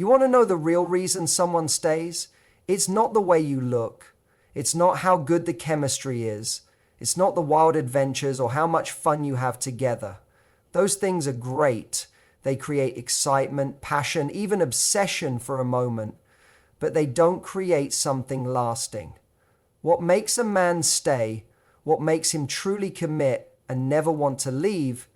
You want to know the real reason someone stays? It's not the way you look. It's not how good the chemistry is. It's not the wild adventures or how much fun you have together. Those things are great. They create excitement, passion, even obsession for a moment, but they don't create something lasting. What makes a man stay, what makes him truly commit and never want to leave,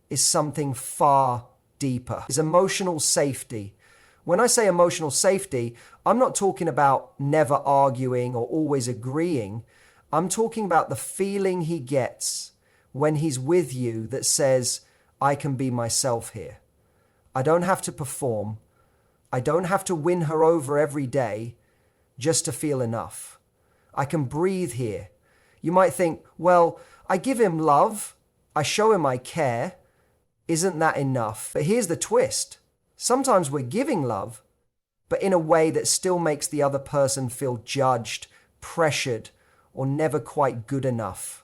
is something far deeper. Is emotional safety. When I say emotional safety, I'm not talking about never arguing or always agreeing. I'm talking about the feeling he gets when he's with you that says, I can be myself here. I don't have to perform. I don't have to win her over every day just to feel enough. I can breathe here. You might think, well, I give him love. I show him I care. Isn't that enough? But here's the twist. Sometimes we're giving love, but in a way that still makes the other person feel judged, pressured, or never quite good enough.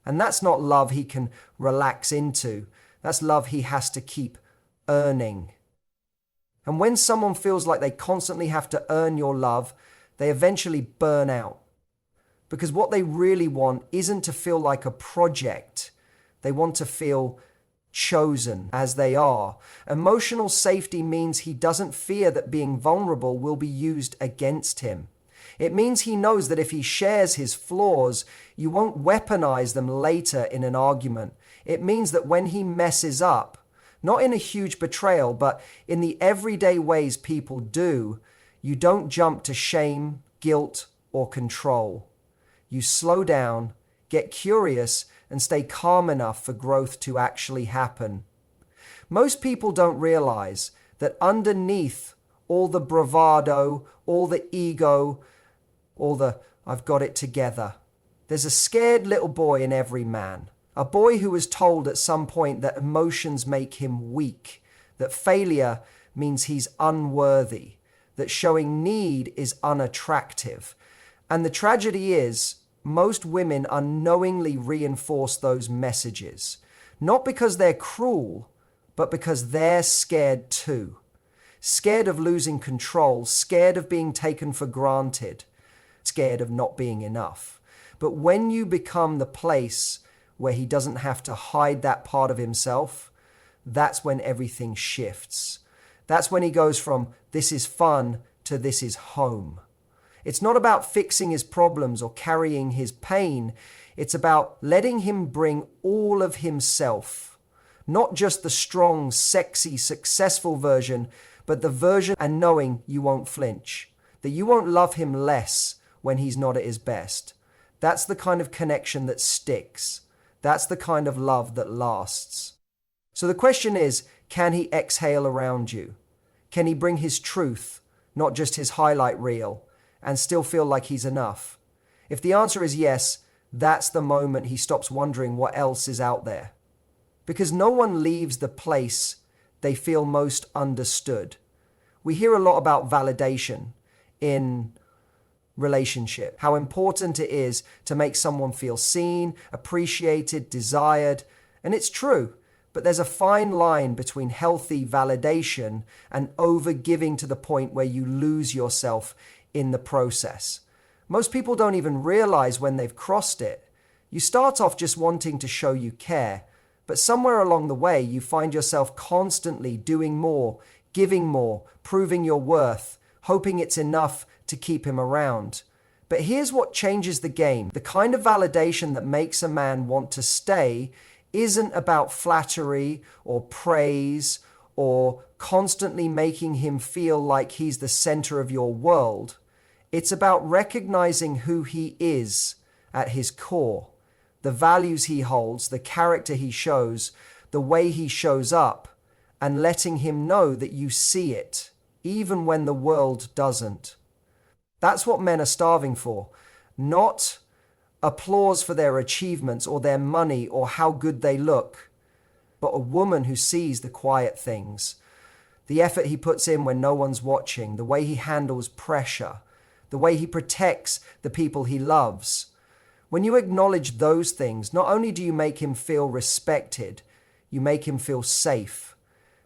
And that's not love he can relax into. That's love he has to keep earning. And when someone feels like they constantly have to earn your love, they eventually burn out. Because what they really want isn't to feel like a project. They want to feel chosen as they are. Emotional safety means he doesn't fear that being vulnerable will be used against him. It means he knows that if he shares his flaws, you won't weaponize them later in an argument. It means that when he messes up, not in a huge betrayal, but in the everyday ways people do, you don't jump to shame, guilt, or control. You slow down, get curious, and stay calm enough for growth to actually happen. Most people don't realize that underneath all the bravado, all the ego, all the I've got it together, there's a scared little boy in every man. A boy who was told at some point that emotions make him weak, that failure means he's unworthy, that showing need is unattractive. And the tragedy is, most women unknowingly reinforce those messages, not because they're cruel, but because they're scared too. Scared of losing control, scared of being taken for granted, scared of not being enough. But when you become the place where he doesn't have to hide that part of himself, that's when everything shifts. That's when he goes from this is fun to this is home. It's not about fixing his problems or carrying his pain. It's about letting him bring all of himself. Not just the strong, sexy, successful version, but the version and knowing you won't flinch. That you won't love him less when he's not at his best. That's the kind of connection that sticks. That's the kind of love that lasts. So the question is, can he exhale around you? Can he bring his truth, not just his highlight reel, and still feel like he's enough? If the answer is yes, that's the moment he stops wondering what else is out there. Because no one leaves the place they feel most understood. We hear a lot about validation in relationship, how important it is to make someone feel seen, appreciated, desired. And it's true, but there's a fine line between healthy validation and overgiving to the point where you lose yourself in the process. Most people don't even realize when they've crossed it. You start off just wanting to show you care, but somewhere along the way you find yourself constantly doing more, giving more, proving your worth, hoping it's enough to keep him around. But here's what changes the game. The kind of validation that makes a man want to stay isn't about flattery or praise or constantly making him feel like he's the center of your world. It's about recognizing who he is at his core, the values he holds, the character he shows, the way he shows up, and letting him know that you see it, even when the world doesn't. That's what men are starving for, not applause for their achievements or their money or how good they look, but a woman who sees the quiet things, the effort he puts in when no one's watching, the way he handles pressure, the way he protects the people he loves. When you acknowledge those things, not only do you make him feel respected, you make him feel safe.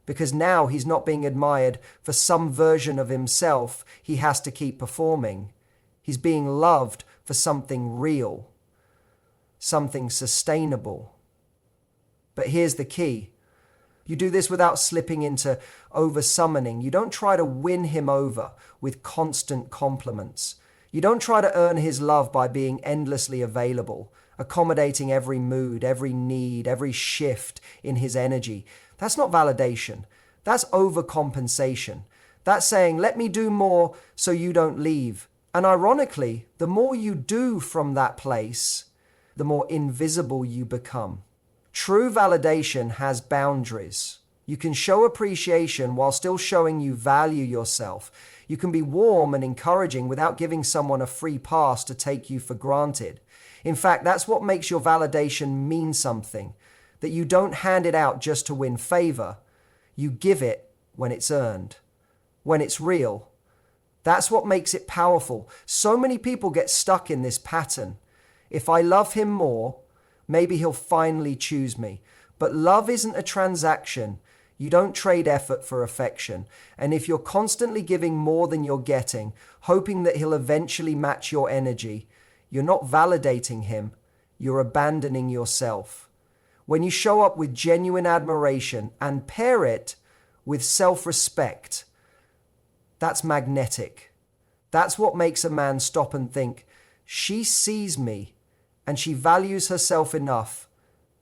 because now he's not being admired for some version of himself he has to keep performing. He's being loved for something real, something sustainable. But here's the key. You do this without slipping into over-summoning. You don't try to win him over with constant compliments. You don't try to earn his love by being endlessly available, accommodating every mood, every need, every shift in his energy. That's not validation. That's overcompensation. That's saying, let me do more so you don't leave. And ironically, the more you do from that place, the more invisible you become. True validation has boundaries. You can show appreciation while still showing you value yourself. You can be warm and encouraging without giving someone a free pass to take you for granted. In fact, that's what makes your validation mean something, that you don't hand it out just to win favor. You give it when it's earned, when it's real. That's what makes it powerful. So many people get stuck in this pattern. If I love him more, maybe he'll finally choose me. But love isn't a transaction. You don't trade effort for affection. And if you're constantly giving more than you're getting, hoping that he'll eventually match your energy, you're not validating him. You're abandoning yourself. When you show up with genuine admiration and pair it with self-respect, that's magnetic. That's what makes a man stop and think, she sees me and she values herself enough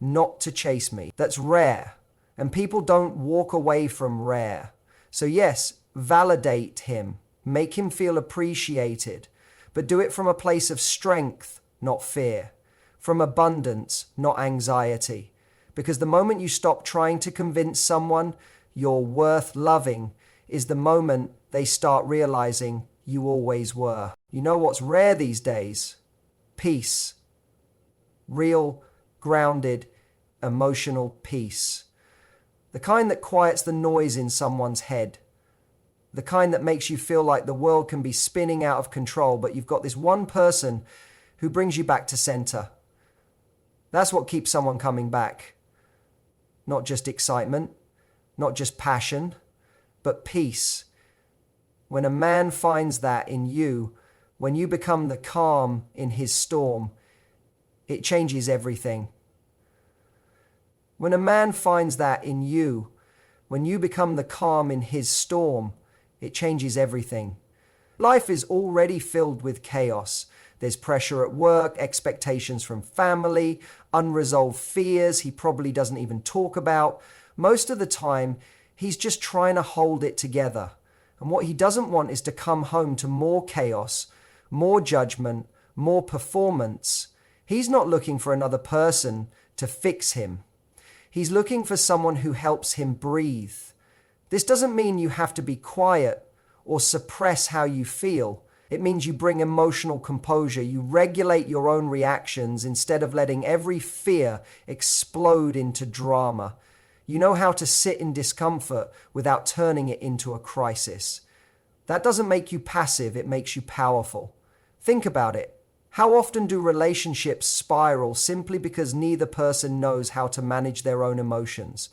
not to chase me. That's rare. And people don't walk away from rare. So yes, validate him. Make him feel appreciated. But do it from a place of strength, not fear. From abundance, not anxiety. Because the moment you stop trying to convince someone you're worth loving is the moment they start realizing you always were. You know what's rare these days? Peace. Real, grounded, emotional peace. The kind that quiets the noise in someone's head. The kind that makes you feel like the world can be spinning out of control, but you've got this one person who brings you back to center. That's what keeps someone coming back. Not just excitement, not just passion, but peace. When a man finds that in you, when you become the calm in his storm, it changes everything. When a man finds that in you, when you become the calm in his storm, it changes everything. Life is already filled with chaos. There's pressure at work, expectations from family, unresolved fears he probably doesn't even talk about. Most of the time, he's just trying to hold it together. And what he doesn't want is to come home to more chaos, more judgment, more performance. He's not looking for another person to fix him. He's looking for someone who helps him breathe. This doesn't mean you have to be quiet or suppress how you feel. It means you bring emotional composure. You regulate your own reactions instead of letting every fear explode into drama. You know how to sit in discomfort without turning it into a crisis. That doesn't make you passive, it makes you powerful. Think about it. How often do relationships spiral simply because neither person knows how to manage their own emotions?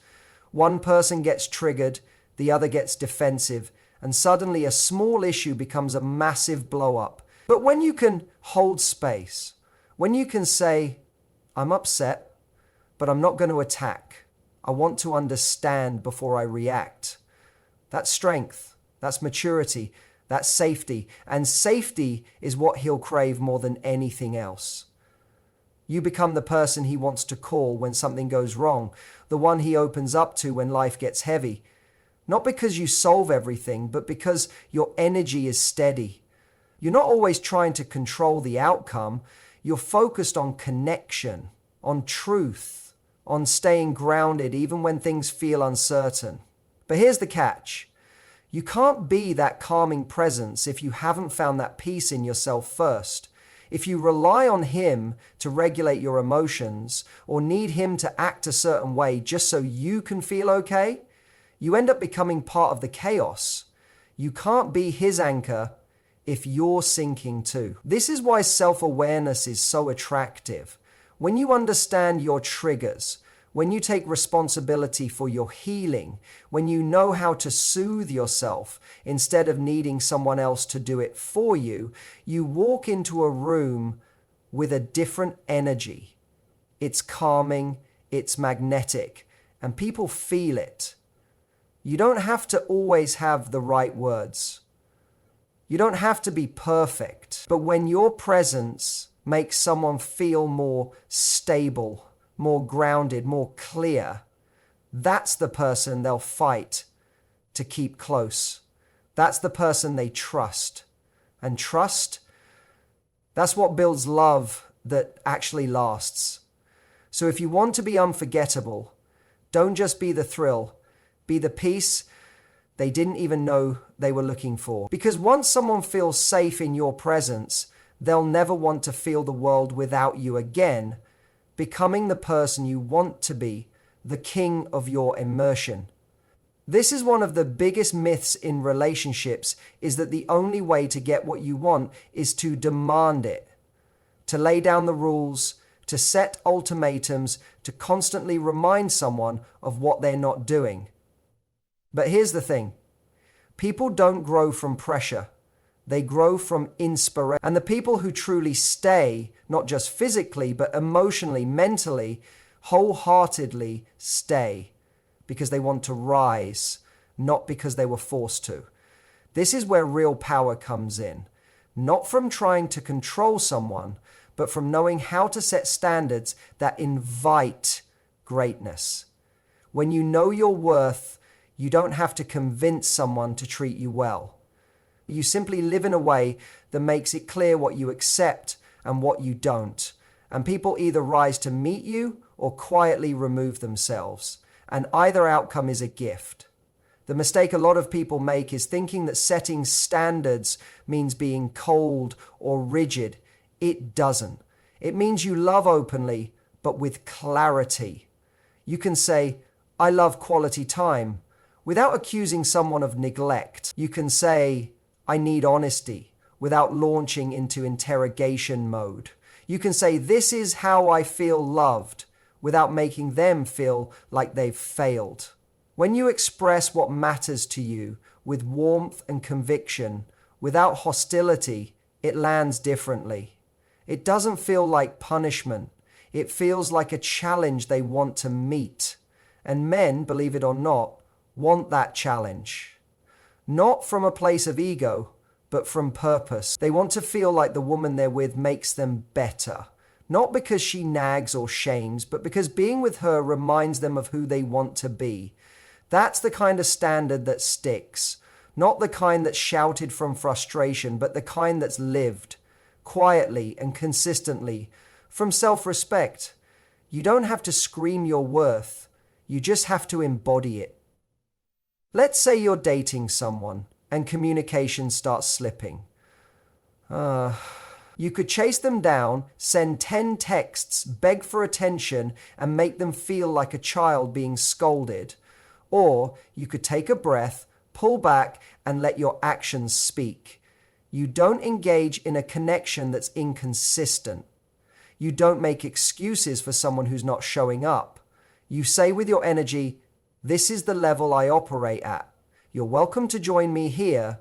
One person gets triggered, the other gets defensive, and suddenly a small issue becomes a massive blow-up. But when you can hold space, when you can say, I'm upset, but I'm not going to attack. I want to understand before I react. That's strength, that's maturity, that's safety. And safety is what he'll crave more than anything else. You become the person he wants to call when something goes wrong, the one he opens up to when life gets heavy. Not because you solve everything, but because your energy is steady. You're not always trying to control the outcome. You're focused on connection, on truth, on staying grounded even when things feel uncertain. But here's the catch. You can't be that calming presence if you haven't found that peace in yourself first. If you rely on him to regulate your emotions or need him to act a certain way just so you can feel okay, you end up becoming part of the chaos. You can't be his anchor if you're sinking too. This is why self-awareness is so attractive. When you understand your triggers, when you take responsibility for your healing, when you know how to soothe yourself instead of needing someone else to do it for you, you walk into a room with a different energy. It's calming, it's magnetic, and people feel it. You don't have to always have the right words. You don't have to be perfect. But when your presence makes someone feel more stable, more grounded, more clear, that's the person they'll fight to keep close. That's the person they trust. And trust, that's what builds love that actually lasts. So if you want to be unforgettable, don't just be the thrill, be the peace they didn't even know they were looking for. Because once someone feels safe in your presence, they'll never want to feel the world without you again, becoming the person you want to be, the king of your immersion. This is one of the biggest myths in relationships, is that the only way to get what you want is to demand it, to lay down the rules, to set ultimatums, to constantly remind someone of what they're not doing. But here's the thing. People don't grow from pressure. They grow from inspiration. And the people who truly stay, not just physically, but emotionally, mentally, wholeheartedly stay because they want to rise, not because they were forced to. This is where real power comes in. Not from trying to control someone, but from knowing how to set standards that invite greatness. When you know your worth, you don't have to convince someone to treat you well. You simply live in a way that makes it clear what you accept and what you don't. And people either rise to meet you or quietly remove themselves. And either outcome is a gift. The mistake a lot of people make is thinking that setting standards means being cold or rigid. It doesn't. It means you love openly, but with clarity. You can say, I love quality time, without accusing someone of neglect. You can say, I need honesty, without launching into interrogation mode. You can say, this is how I feel loved, without making them feel like they've failed. When you express what matters to you with warmth and conviction, without hostility, it lands differently. It doesn't feel like punishment. It feels like a challenge they want to meet. And men, believe it or not, want that challenge. Not from a place of ego, but from purpose. They want to feel like the woman they're with makes them better. Not because she nags or shames, but because being with her reminds them of who they want to be. That's the kind of standard that sticks. Not the kind that's shouted from frustration, but the kind that's lived, quietly and consistently, from self-respect. You don't have to scream your worth. You just have to embody it. Let's say you're dating someone and communication starts slipping. You could chase them down, send 10 texts, beg for attention, and make them feel like a child being scolded. Or you could take a breath, pull back, and let your actions speak. You don't engage in a connection that's inconsistent. You don't make excuses for someone who's not showing up. You say with your energy, this is the level I operate at. You're welcome to join me here,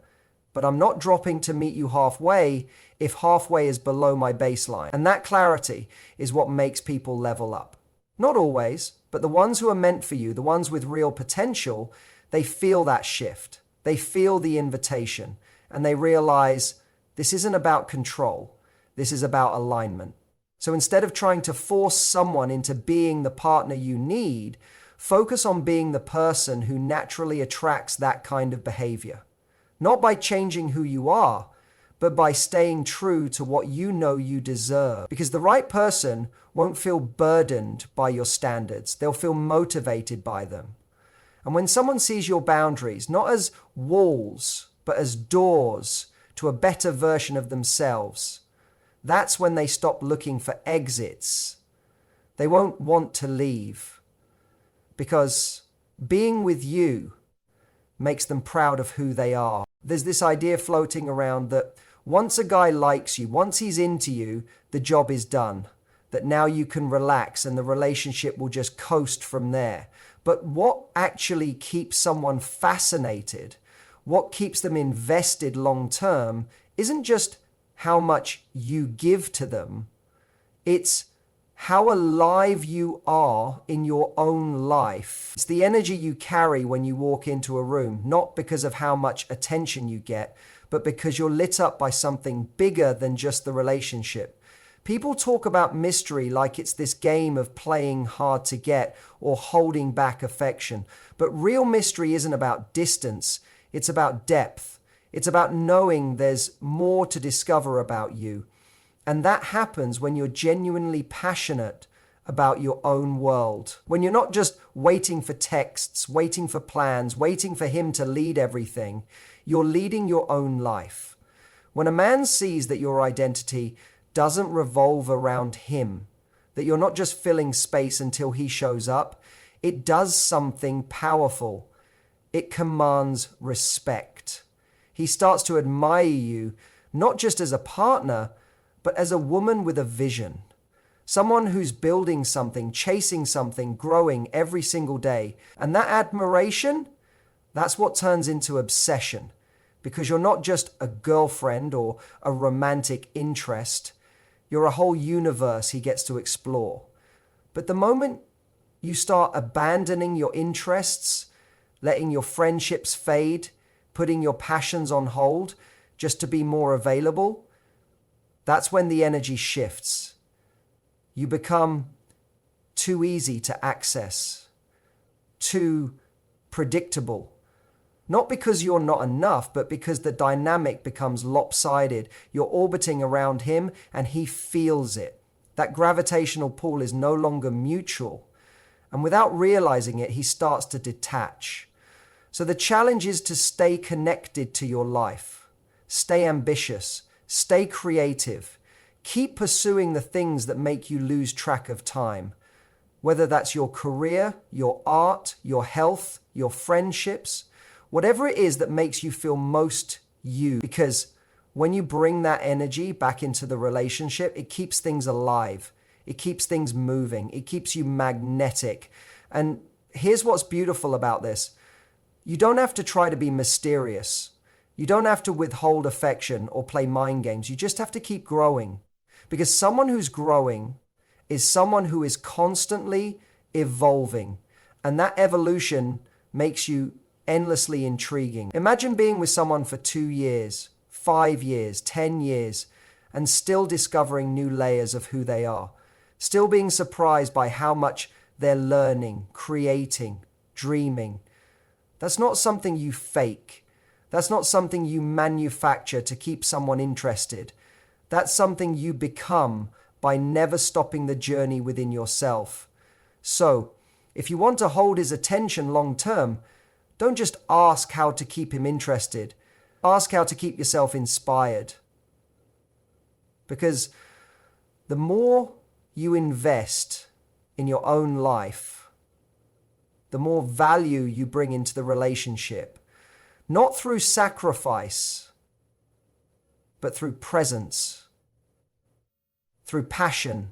but I'm not dropping to meet you halfway if halfway is below my baseline. And that clarity is what makes people level up. Not always, but the ones who are meant for you, the ones with real potential, they feel that shift. They feel the invitation, and they realize this isn't about control. This is about alignment. So instead of trying to force someone into being the partner you need, focus on being the person who naturally attracts that kind of behavior. Not by changing who you are, but by staying true to what you know you deserve. Because the right person won't feel burdened by your standards. They'll feel motivated by them. And when someone sees your boundaries, not as walls, but as doors to a better version of themselves, that's when they stop looking for exits. They won't want to leave. Because being with you makes them proud of who they are. There's this idea floating around that once a guy likes you, once he's into you, the job is done. that now you can relax and the relationship will just coast from there. But what actually keeps someone fascinated, what keeps them invested long term, isn't just how much you give to them, it's how alive you are in your own life. It's the energy you carry when you walk into a room, not because of how much attention you get, but because you're lit up by something bigger than just the relationship. People talk about mystery like it's this game of playing hard to get or holding back affection. But real mystery isn't about distance, it's about depth. It's about knowing there's more to discover about you. And that happens when you're genuinely passionate about your own world. When you're not just waiting for texts, waiting for plans, waiting for him to lead everything, you're leading your own life. When a man sees that your identity doesn't revolve around him, that you're not just filling space until he shows up, it does something powerful. It commands respect. He starts to admire you, not just as a partner, but as a woman with a vision. Someone who's building something, chasing something, growing every single day. And that admiration, that's what turns into obsession. Because you're not just a girlfriend or a romantic interest. You're a whole universe he gets to explore. But the moment you start abandoning your interests, letting your friendships fade, putting your passions on hold just to be more available, that's when the energy shifts. You become too easy to access, too predictable. Not because you're not enough, but because the dynamic becomes lopsided. You're orbiting around him and he feels it. That gravitational pull is no longer mutual. And without realizing it, he starts to detach. So the challenge is to stay connected to your life. Stay ambitious. Stay creative. Keep pursuing the things that make you lose track of time. Whether that's your career, your art, your health, your friendships, whatever it is that makes you feel most you. Because when you bring that energy back into the relationship, it keeps things alive. It keeps things moving. It keeps you magnetic. And here's what's beautiful about this. You don't have to try to be mysterious. You don't have to withhold affection or play mind games. You just have to keep growing. Because someone who's growing is someone who is constantly evolving. And that evolution makes you endlessly intriguing. Imagine being with someone for 2 years, 5 years, 10 years, and still discovering new layers of who they are. Still being surprised by how much they're learning, creating, dreaming. That's not something you fake. That's not something you manufacture to keep someone interested. That's something you become by never stopping the journey within yourself. So, if you want to hold his attention long term, don't just ask how to keep him interested. Ask how to keep yourself inspired. Because the more you invest in your own life, the more value you bring into the relationship. Not through sacrifice, but through presence, through passion,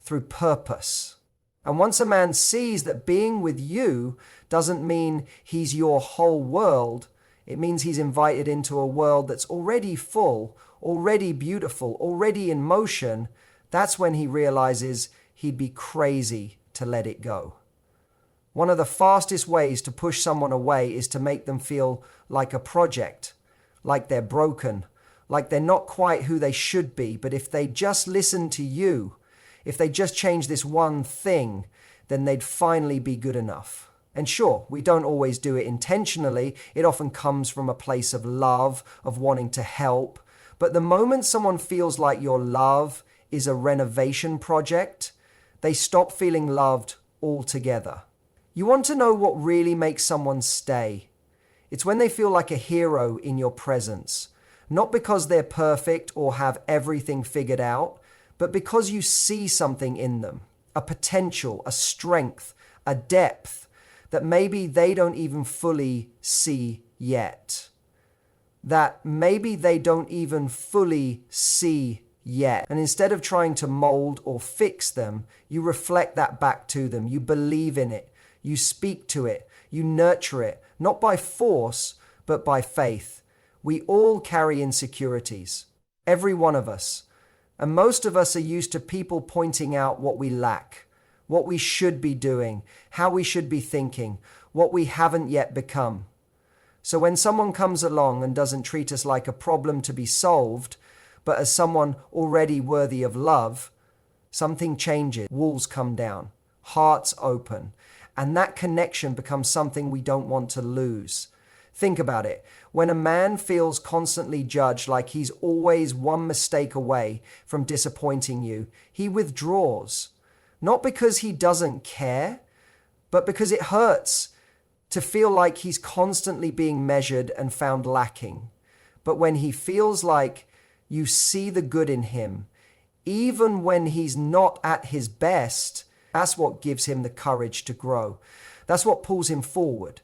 through purpose. And once a man sees that being with you doesn't mean he's your whole world, it means he's invited into a world that's already full, already beautiful, already in motion, that's when he realizes he'd be crazy to let it go. One of the fastest ways to push someone away is to make them feel like a project, like they're broken, like they're not quite who they should be. But if they just listen to you, if they just change this one thing, then they'd finally be good enough. And sure, we don't always do it intentionally. It often comes from a place of love, of wanting to help. But the moment someone feels like your love is a renovation project, they stop feeling loved altogether. You want to know what really makes someone stay. It's when they feel like a hero in your presence. Not because they're perfect or have everything figured out, but because you see something in them, a potential, a strength, a depth that maybe they don't even fully see yet. That maybe they don't even fully see yet. And instead of trying to mold or fix them, you reflect that back to them. You believe in it. You speak to it. You nurture it, not by force, but by faith. We all carry insecurities. Every one of us. And most of us are used to people pointing out what we lack, what we should be doing, how we should be thinking, what we haven't yet become. So when someone comes along and doesn't treat us like a problem to be solved, but as someone already worthy of love, something changes. Walls come down, hearts open, and that connection becomes something we don't want to lose. Think about it. When a man feels constantly judged, like he's always one mistake away from disappointing you, he withdraws. Not because he doesn't care, but because it hurts to feel like he's constantly being measured and found lacking. But when he feels like you see the good in him, even when he's not at his best, that's what gives him the courage to grow. That's what pulls him forward.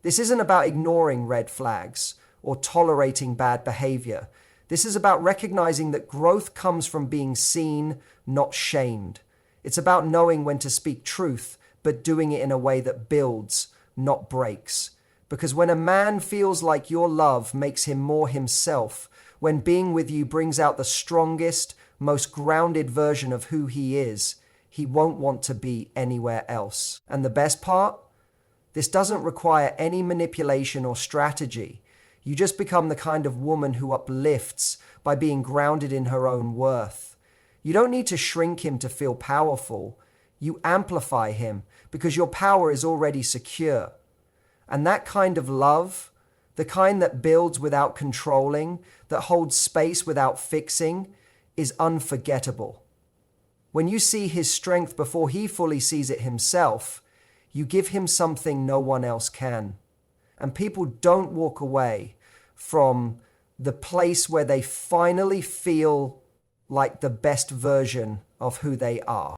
This isn't about ignoring red flags or tolerating bad behavior. This is about recognizing that growth comes from being seen, not shamed. It's about knowing when to speak truth, but doing it in a way that builds, not breaks. Because when a man feels like your love makes him more himself, when being with you brings out the strongest, most grounded version of who he is, he won't want to be anywhere else. And the best part? This doesn't require any manipulation or strategy. You just become the kind of woman who uplifts by being grounded in her own worth. You don't need to shrink him to feel powerful. You amplify him because your power is already secure. And that kind of love, the kind that builds without controlling, that holds space without fixing, is unforgettable. When you see his strength before he fully sees it himself, you give him something no one else can. And people don't walk away from the place where they finally feel like the best version of who they are.